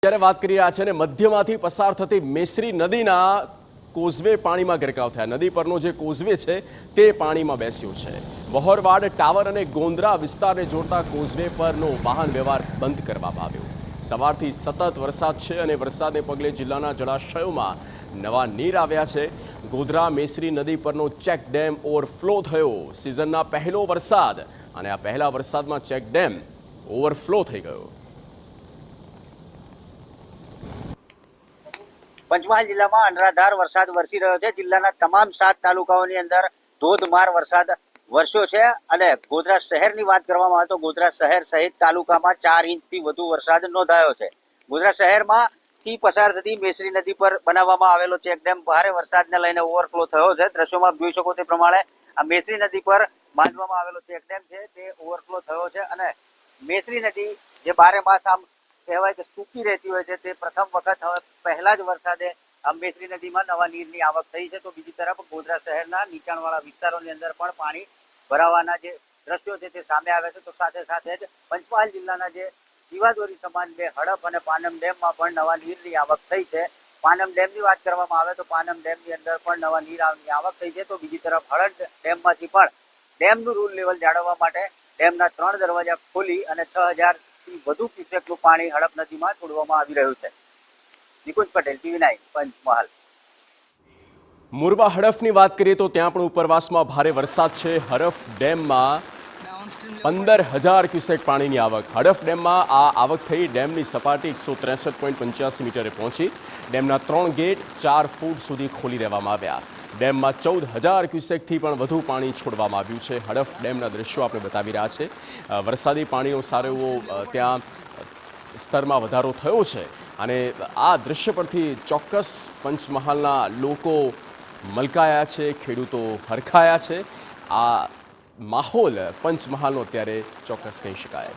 જ્યારે વાત કરી રહ્યા છે ને મધ્યમાંથી પસાર થતી મેસરી નદીના કોઝવે પાણીમાં ગરકાવ થયા. નદી પરનો જે કોઝવે છે તે પાણીમાં બેસ્યો છે. વહોરવાડ ટાવર અને ગોંદરા વિસ્તારને જોડતા કોઝવે પરનો વાહન વ્યવહાર બંધ કરવામાં આવ્યો. સવારથી સતત વરસાદ છે અને વરસાદને પગલે જિલ્લાના જળાશયોમાં નવા નીર આવ્યા છે. ગોધરા મેસરી નદી પરનો ચેક ડેમ ઓવરફ્લો થયો. સિઝનના પહેલો વરસાદ અને આ પહેલા વરસાદમાં ચેક ડેમ ઓવરફ્લો થઈ ગયો. પંચમહાલ જિલ્લામાં અનરાધાર વરસાદ વરસી રહ્યો છે. જિલ્લાના તમામ 7 તાલુકાઓની અંદર ધોધમાર વરસાદ વરસ્યો છે અને ગોધરા શહેરની વાત કરવામાં આવે તો ગોધરા શહેર સહિત તાલુકામાં 4 ઇંચથી વધુ વરસાદ નોંધાયો છે. ગોધરા શહેરમાં થી પસાર થતી મેસરી નદી પર બનાવવામાં આવેલો ચેકડેમ ભારે વરસાદને લઈને ઓવરફ્લો થયો છે. દ્રશ્યોમાં જોઈ શકો તે પ્રમાણે આ મેસરી નદી પર બાંધવામાં આવેલો ચેકડેમ છે તે ઓવરફ્લો થયો છે અને મેસરી નદી જે બારે માસ આમ કહેવાય કે સૂકી રહેતી હોય છે તે પ્રથમ વખત હવે પહેલા જ વરસાદે મેસરી નદીમાં નવા નીરની આવક થઈ છે. તો બીજી તરફ ગોધરા શહેરના નીચાણવાળા વિસ્તારોની અંદર પણ પાણી ભરાવાના જે દ્રશ્યો છે તે સામે આવે છે. તો સાથે સાથે જ પંચમહાલ જિલ્લાના જે જીવાદોરી સમાન બે હડપ અને પાનમ ડેમમાં પણ નવા નીરની આવક થઈ છે. પાનમ ડેમની વાત કરવામાં આવે તો પાનમ ડેમની અંદર પણ નવા નીરની આવક થઈ છે. તો બીજી તરફ હળદ ડેમમાંથી પણ ડેમનું રૂલ લેવલ જાળવવા માટે ડેમના 3 દરવાજા ખોલી અને 6000 વધુ ક્યુસેકનું પાણી હડપ નદીમાં છોડવામાં આવી રહ્યું છે. નિકુંજ પટેલ, TV9 પંચમહાલ. મુરવા હડફની વાત કરીએ તો ત્યાં પણ ઉપરવાસમાં ભારે વરસાદ છે. હડફ ડેમમાં 15000 ક્યુસેક પાણીની આવક. હડફ ડેમમાં આ આવક થઈ. ડેમની સપાટી 163.85 મીટરે પહોંચી. ડેમના 3 ગેટ 4 ફૂટ સુધી ખોલી દેવામાં આવ્યા. ડેમમાં 14000 ક્યુસેકથી પણ વધુ પાણી છોડવામાં આવ્યું છે. હડફ ડેમના દ્રશ્યો આપણે બતાવી રહ્યા છે. વરસાદી પાણીનો સારો એવો ત્યાં સ્તરમાં વધારો થયો છે અને આ દ્રશ્ય પરથી ચોક્કસ પંચમહાલના લોકો મલકાયા છે, ખેડૂતો હરખાયા છે. આ માહોલ પંચમહાલનો અત્યારે ચોક્કસ કહી શકાય.